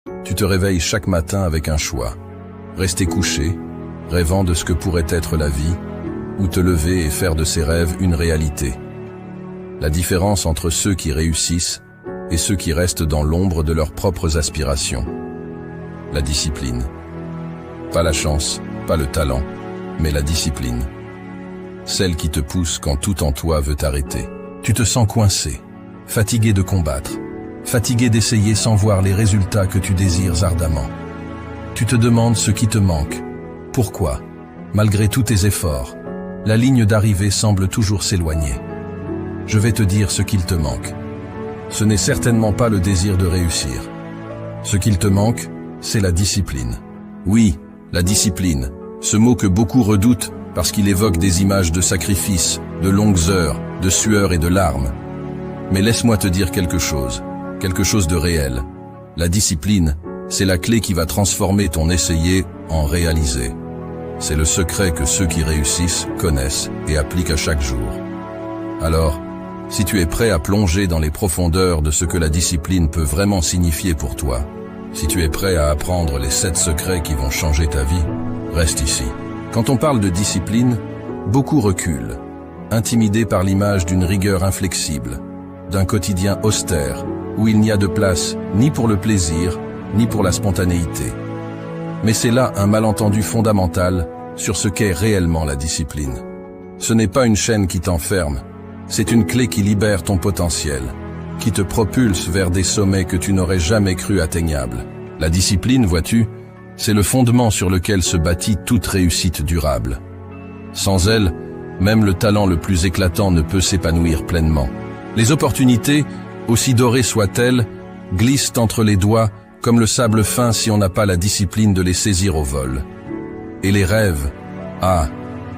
Tu te réveilles chaque matin avec un choix. Rester couché, rêvant de ce que pourrait être la vie, ou te lever et faire de ses rêves une réalité. La différence entre ceux qui réussissent et ceux qui restent dans l'ombre de leurs propres aspirations. La discipline. Pas la chance, pas le talent, mais la discipline. Celle qui te pousse quand tout en toi veut t'arrêter. Tu te sens coincé, fatigué de combattre, fatigué d'essayer sans voir les résultats que tu désires ardemment. Tu te demandes ce qui te manque. Pourquoi, malgré tous tes efforts, la ligne d'arrivée semble toujours s'éloigner. Je vais te dire ce qu'il te manque. Ce n'est certainement pas le désir de réussir. Ce qu'il te manque, c'est la discipline. Oui, la discipline, ce mot que beaucoup redoutent parce qu'il évoque des images de sacrifice, de longues heures, de sueur et de larmes. Mais laisse-moi te dire quelque chose de réel. La discipline, c'est la clé qui va transformer ton essayer en réaliser. C'est le secret que ceux qui réussissent connaissent et appliquent à chaque jour. Alors, si tu es prêt à plonger dans les profondeurs de ce que la discipline peut vraiment signifier pour toi, si tu es prêt à apprendre les 7 secrets qui vont changer ta vie, reste ici. Quand on parle de discipline, beaucoup reculent, intimidés par l'image d'une rigueur inflexible, d'un quotidien austère, où il n'y a de place ni pour le plaisir, ni pour la spontanéité. Mais c'est là un malentendu fondamental sur ce qu'est réellement la discipline. Ce n'est pas une chaîne qui t'enferme, c'est une clé qui libère ton potentiel, qui te propulse vers des sommets que tu n'aurais jamais cru atteignables. La discipline, vois-tu, c'est le fondement sur lequel se bâtit toute réussite durable. Sans elle, même le talent le plus éclatant ne peut s'épanouir pleinement. Les opportunités, aussi dorées soient-elles, glissent entre les doigts comme le sable fin si on n'a pas la discipline de les saisir au vol. Et les rêves,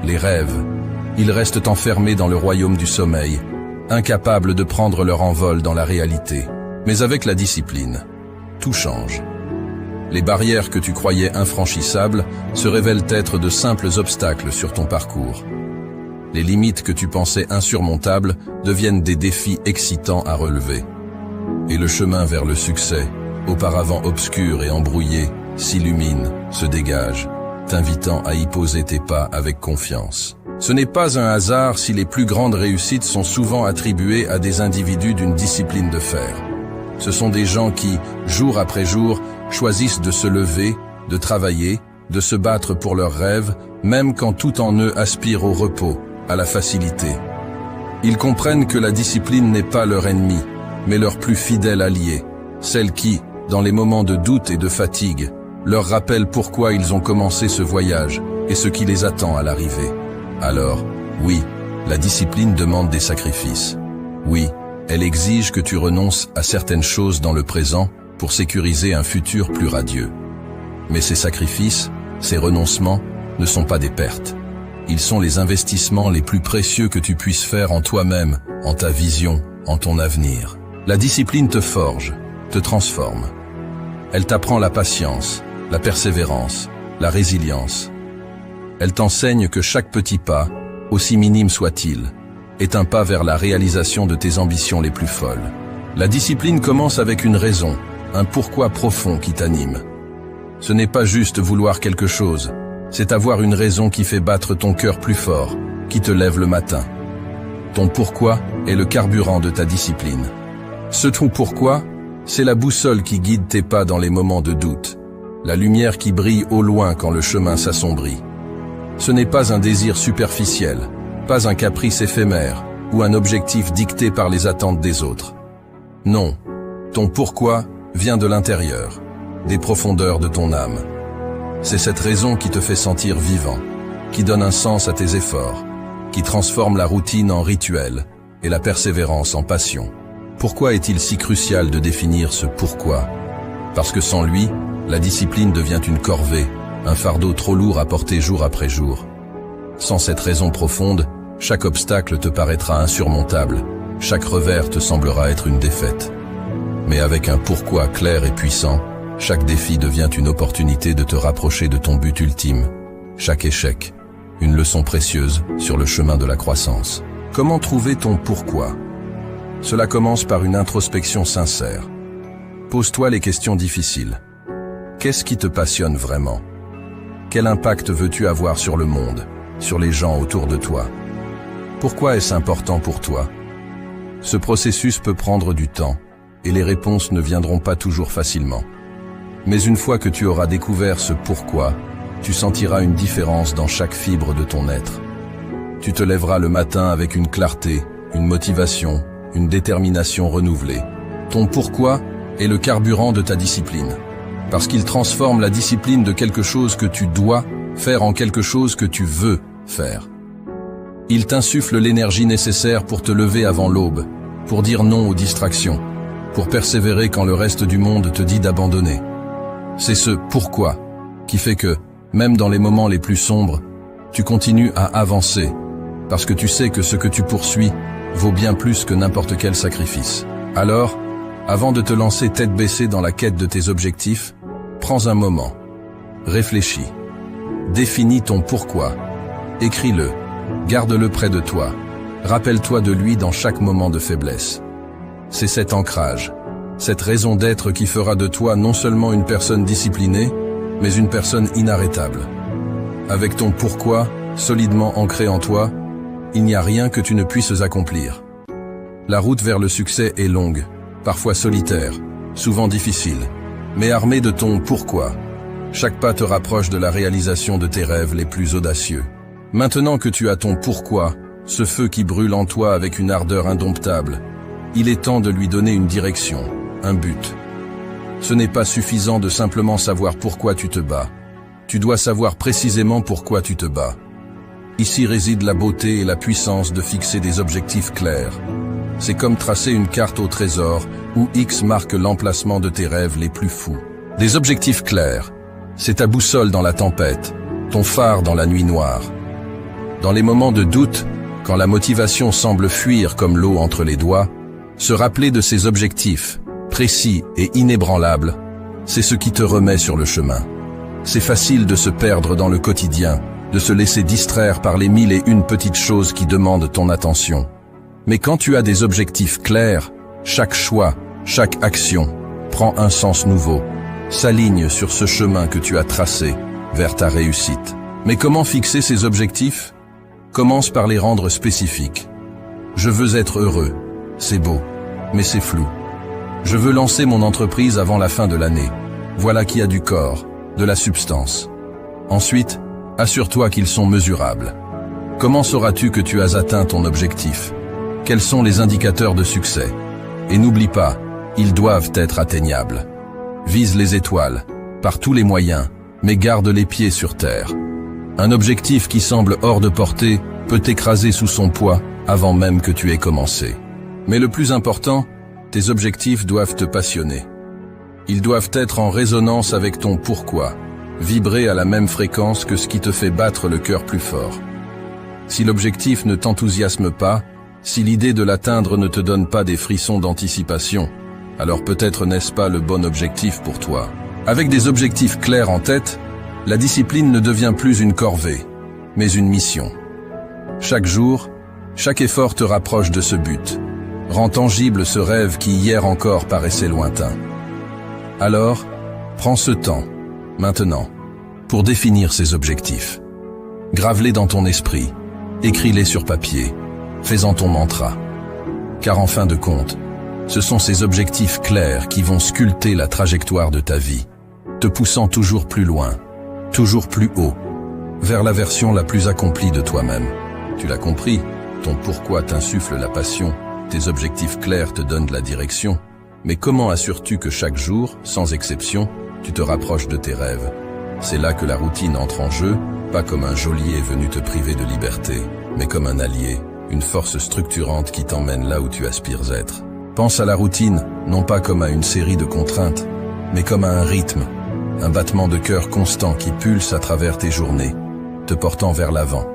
les rêves, ils restent enfermés dans le royaume du sommeil, incapables de prendre leur envol dans la réalité. Mais avec la discipline, tout change. Les barrières que tu croyais infranchissables se révèlent être de simples obstacles sur ton parcours. Les limites que tu pensais insurmontables deviennent des défis excitants à relever. Et le chemin vers le succès, auparavant obscur et embrouillé, s'illumine, se dégage, t'invitant à y poser tes pas avec confiance. Ce n'est pas un hasard si les plus grandes réussites sont souvent attribuées à des individus d'une discipline de fer. Ce sont des gens qui, jour après jour, choisissent de se lever, de travailler, de se battre pour leurs rêves, même quand tout en eux aspire au repos, à la facilité. Ils comprennent que la discipline n'est pas leur ennemi, mais leur plus fidèle allié, celle qui, dans les moments de doute et de fatigue, leur rappelle pourquoi ils ont commencé ce voyage et ce qui les attend à l'arrivée. Alors, oui, la discipline demande des sacrifices. Oui, elle exige que tu renonces à certaines choses dans le présent pour sécuriser un futur plus radieux. Mais ces sacrifices, ces renoncements, ne sont pas des pertes. Ils sont les investissements les plus précieux que tu puisses faire en toi-même, en ta vision, en ton avenir. La discipline te forge, te transforme. Elle t'apprend la patience, la persévérance, la résilience. Elle t'enseigne que chaque petit pas, aussi minime soit-il, est un pas vers la réalisation de tes ambitions les plus folles. La discipline commence avec une raison, un pourquoi profond qui t'anime. Ce n'est pas juste vouloir quelque chose, c'est avoir une raison qui fait battre ton cœur plus fort, qui te lève le matin. Ton pourquoi est le carburant de ta discipline. Ce ton pourquoi, c'est la boussole qui guide tes pas dans les moments de doute, la lumière qui brille au loin quand le chemin s'assombrit. Ce n'est pas un désir superficiel, pas un caprice éphémère ou un objectif dicté par les attentes des autres. Non, ton pourquoi vient de l'intérieur, des profondeurs de ton âme. C'est cette raison qui te fait sentir vivant, qui donne un sens à tes efforts, qui transforme la routine en rituel et la persévérance en passion. Pourquoi est-il si crucial de définir ce pourquoi? Parce que sans lui, la discipline devient une corvée, un fardeau trop lourd à porter jour après jour. Sans cette raison profonde, chaque obstacle te paraîtra insurmontable, chaque revers te semblera être une défaite. Mais avec un pourquoi clair et puissant, chaque défi devient une opportunité de te rapprocher de ton but ultime. Chaque échec, une leçon précieuse sur le chemin de la croissance. Comment trouver ton pourquoi? Cela commence par une introspection sincère. Pose-toi les questions difficiles. Qu'est-ce qui te passionne vraiment? Quel impact veux-tu avoir sur le monde, sur les gens autour de toi? Pourquoi est-ce important pour toi? Ce processus peut prendre du temps, et les réponses ne viendront pas toujours facilement. Mais une fois que tu auras découvert ce pourquoi, tu sentiras une différence dans chaque fibre de ton être. Tu te lèveras le matin avec une clarté, une motivation, une détermination renouvelée. Ton pourquoi est le carburant de ta discipline, parce qu'il transforme la discipline de quelque chose que tu dois faire en quelque chose que tu veux faire. Il t'insuffle l'énergie nécessaire pour te lever avant l'aube, pour dire non aux distractions, pour persévérer quand le reste du monde te dit d'abandonner. C'est ce pourquoi qui fait que, même dans les moments les plus sombres, tu continues à avancer, parce que tu sais que ce que tu poursuis vaut bien plus que n'importe quel sacrifice. Alors, avant de te lancer tête baissée dans la quête de tes objectifs, prends un moment, réfléchis, définis ton pourquoi, écris-le, garde-le près de toi, rappelle-toi de lui dans chaque moment de faiblesse. C'est cet ancrage, cette raison d'être qui fera de toi non seulement une personne disciplinée, mais une personne inarrêtable. Avec ton pourquoi solidement ancré en toi, il n'y a rien que tu ne puisses accomplir. La route vers le succès est longue, parfois solitaire, souvent difficile, mais armée de ton pourquoi. Chaque pas te rapproche de la réalisation de tes rêves les plus audacieux. Maintenant que tu as ton pourquoi, ce feu qui brûle en toi avec une ardeur indomptable, il est temps de lui donner une direction, un but. Ce n'est pas suffisant de simplement savoir pourquoi tu te bats. Tu dois savoir précisément pourquoi tu te bats. Ici réside la beauté et la puissance de fixer des objectifs clairs. C'est comme tracer une carte au trésor où X marque l'emplacement de tes rêves les plus fous. Des objectifs clairs, c'est ta boussole dans la tempête, ton phare dans la nuit noire. Dans les moments de doute, quand la motivation semble fuir comme l'eau entre les doigts, se rappeler de ces objectifs, précis et inébranlables, c'est ce qui te remet sur le chemin. C'est facile de se perdre dans le quotidien, de se laisser distraire par les 1001 petites choses qui demandent ton attention. Mais quand tu as des objectifs clairs, chaque choix, chaque action prend un sens nouveau, s'aligne sur ce chemin que tu as tracé vers ta réussite. Mais comment fixer ces objectifs? Commence par les rendre spécifiques. Je veux être heureux. C'est beau, mais c'est flou. Je veux lancer mon entreprise avant la fin de l'année. Voilà qui a du corps, de la substance. Ensuite, assure-toi qu'ils sont mesurables. Comment sauras-tu que tu as atteint ton objectif? Quels sont les indicateurs de succès? Et n'oublie pas, ils doivent être atteignables. Vise les étoiles, par tous les moyens, mais garde les pieds sur terre. Un objectif qui semble hors de portée peut t'écraser sous son poids avant même que tu aies commencé. Mais le plus important, tes objectifs doivent te passionner. Ils doivent être en résonance avec ton pourquoi, vibrer à la même fréquence que ce qui te fait battre le cœur plus fort. Si l'objectif ne t'enthousiasme pas, si l'idée de l'atteindre ne te donne pas des frissons d'anticipation, alors peut-être n'est-ce pas le bon objectif pour toi. Avec des objectifs clairs en tête, la discipline ne devient plus une corvée, mais une mission. Chaque jour, chaque effort te rapproche de ce but, rend tangible ce rêve qui hier encore paraissait lointain. Alors, prends ce temps, maintenant, pour définir ces objectifs. Grave-les dans ton esprit, écris-les sur papier, fais-en ton mantra. Car en fin de compte, ce sont ces objectifs clairs qui vont sculpter la trajectoire de ta vie, te poussant toujours plus loin, toujours plus haut, vers la version la plus accomplie de toi-même. Tu l'as compris, ton pourquoi t'insuffle la passion, tes objectifs clairs te donnent de la direction. Mais comment assures-tu que chaque jour, sans exception, tu te rapproches de tes rêves? C'est là que la routine entre en jeu, pas comme un geôlier venu te priver de liberté, mais comme un allié, une force structurante qui t'emmène là où tu aspires être. Pense à la routine, non pas comme à une série de contraintes, mais comme à un rythme, un battement de cœur constant qui pulse à travers tes journées, te portant vers l'avant.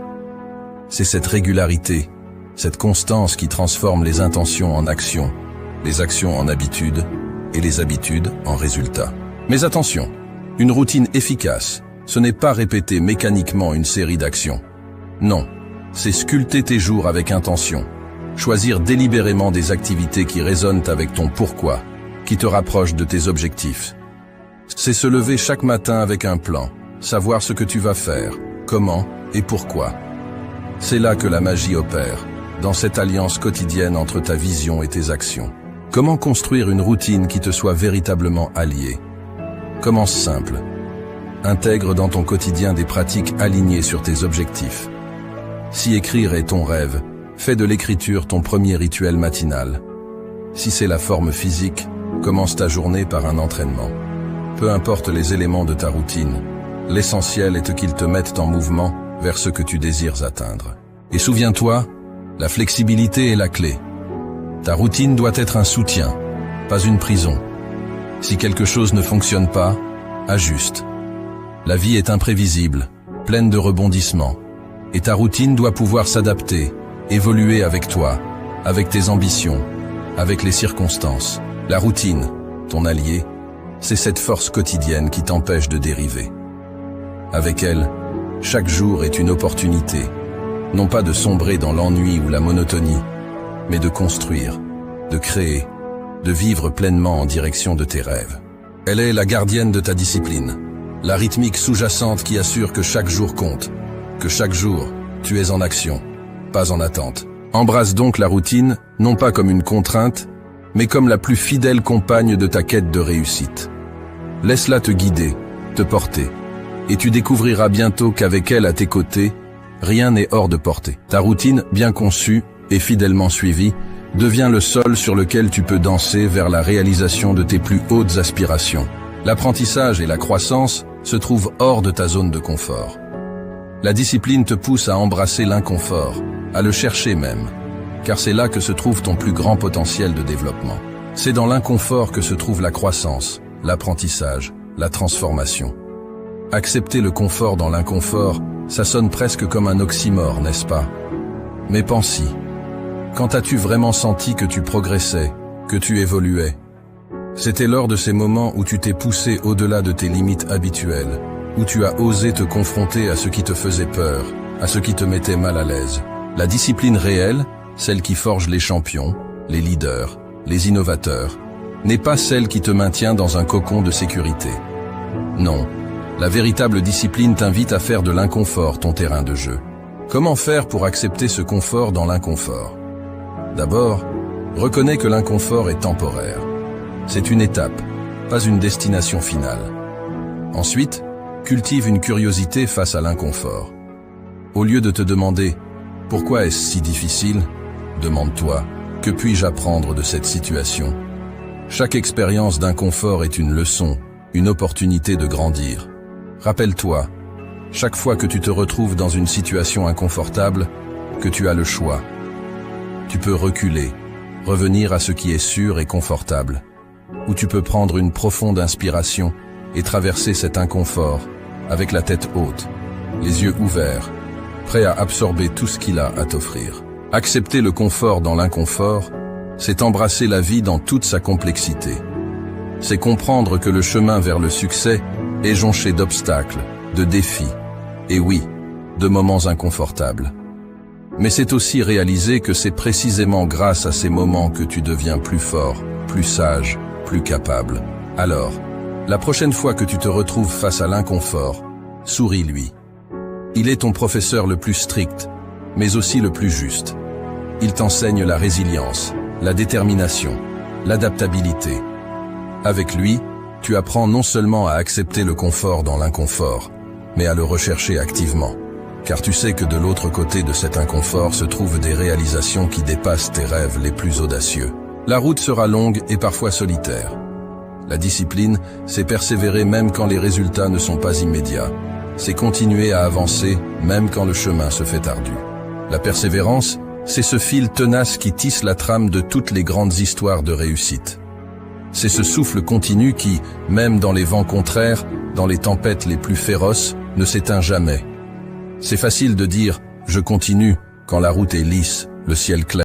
C'est cette régularité, cette constance qui transforme les intentions en actions, les actions en habitudes et les habitudes en résultats. Mais attention, une routine efficace, ce n'est pas répéter mécaniquement une série d'actions. Non, c'est sculpter tes jours avec intention, choisir délibérément des activités qui résonnent avec ton pourquoi, qui te rapprochent de tes objectifs. C'est se lever chaque matin avec un plan, savoir ce que tu vas faire, comment et pourquoi. C'est là que la magie opère, dans cette alliance quotidienne entre ta vision et tes actions. Comment construire une routine qui te soit véritablement alliée? Commence simple. Intègre dans ton quotidien des pratiques alignées sur tes objectifs. Si écrire est ton rêve, fais de l'écriture ton premier rituel matinal. Si c'est la forme physique, commence ta journée par un entraînement. Peu importe les éléments de ta routine, l'essentiel est qu'ils te mettent en mouvement vers ce que tu désires atteindre. Et souviens-toi, la flexibilité est la clé. Ta routine doit être un soutien, pas une prison. Si quelque chose ne fonctionne pas, ajuste. La vie est imprévisible, pleine de rebondissements. Et ta routine doit pouvoir s'adapter, évoluer avec toi, avec tes ambitions, avec les circonstances. La routine, ton allié, c'est cette force quotidienne qui t'empêche de dériver. Avec elle, chaque jour est une opportunité, non pas de sombrer dans l'ennui ou la monotonie, mais de construire, de créer, de vivre pleinement en direction de tes rêves. Elle est la gardienne de ta discipline, la rythmique sous-jacente qui assure que chaque jour compte, que chaque jour, tu es en action, pas en attente. Embrasse donc la routine, non pas comme une contrainte, mais comme la plus fidèle compagne de ta quête de réussite. Laisse-la te guider, te porter, et tu découvriras bientôt qu'avec elle à tes côtés, rien n'est hors de portée. Ta routine, bien conçue et fidèlement suivie, devient le sol sur lequel tu peux danser vers la réalisation de tes plus hautes aspirations. L'apprentissage et la croissance se trouvent hors de ta zone de confort. La discipline te pousse à embrasser l'inconfort, à le chercher même, car c'est là que se trouve ton plus grand potentiel de développement. C'est dans l'inconfort que se trouve la croissance, l'apprentissage, la transformation. Accepter le confort dans l'inconfort, ça sonne presque comme un oxymore, n'est-ce pas? Mais pense-y. Quand as-tu vraiment senti que tu progressais, que tu évoluais? C'était lors de ces moments où tu t'es poussé au-delà de tes limites habituelles, où tu as osé te confronter à ce qui te faisait peur, à ce qui te mettait mal à l'aise. La discipline réelle, celle qui forge les champions, les leaders, les innovateurs, n'est pas celle qui te maintient dans un cocon de sécurité. Non, la véritable discipline t'invite à faire de l'inconfort ton terrain de jeu. Comment faire pour accepter ce confort dans l'inconfort? D'abord, reconnais que l'inconfort est temporaire. C'est une étape, pas une destination finale. Ensuite, cultive une curiosité face à l'inconfort. Au lieu de te demander « Pourquoi est-ce si difficile ?», demande-toi « Que puis-je apprendre de cette situation ?» Chaque expérience d'inconfort est une leçon, une opportunité de grandir. Rappelle-toi, chaque fois que tu te retrouves dans une situation inconfortable, que tu as le choix. Tu peux reculer, revenir à ce qui est sûr et confortable, ou tu peux prendre une profonde inspiration et traverser cet inconfort avec la tête haute, les yeux ouverts, prêt à absorber tout ce qu'il a à t'offrir. Accepter le confort dans l'inconfort, c'est embrasser la vie dans toute sa complexité. C'est comprendre que le chemin vers le succès est jonché d'obstacles, de défis, et oui, de moments inconfortables. Mais c'est aussi réaliser que c'est précisément grâce à ces moments que tu deviens plus fort, plus sage, plus capable. Alors, la prochaine fois que tu te retrouves face à l'inconfort, souris-lui. Il est ton professeur le plus strict, mais aussi le plus juste. Il t'enseigne la résilience, la détermination, l'adaptabilité. Avec lui, tu apprends non seulement à accepter le confort dans l'inconfort, mais à le rechercher activement. Car tu sais que de l'autre côté de cet inconfort se trouvent des réalisations qui dépassent tes rêves les plus audacieux. La route sera longue et parfois solitaire. La discipline, c'est persévérer même quand les résultats ne sont pas immédiats. C'est continuer à avancer même quand le chemin se fait ardu. La persévérance, c'est ce fil tenace qui tisse la trame de toutes les grandes histoires de réussite. C'est ce souffle continu qui, même dans les vents contraires, dans les tempêtes les plus féroces, ne s'éteint jamais. C'est facile de dire « je continue » quand la route est lisse, le ciel clair.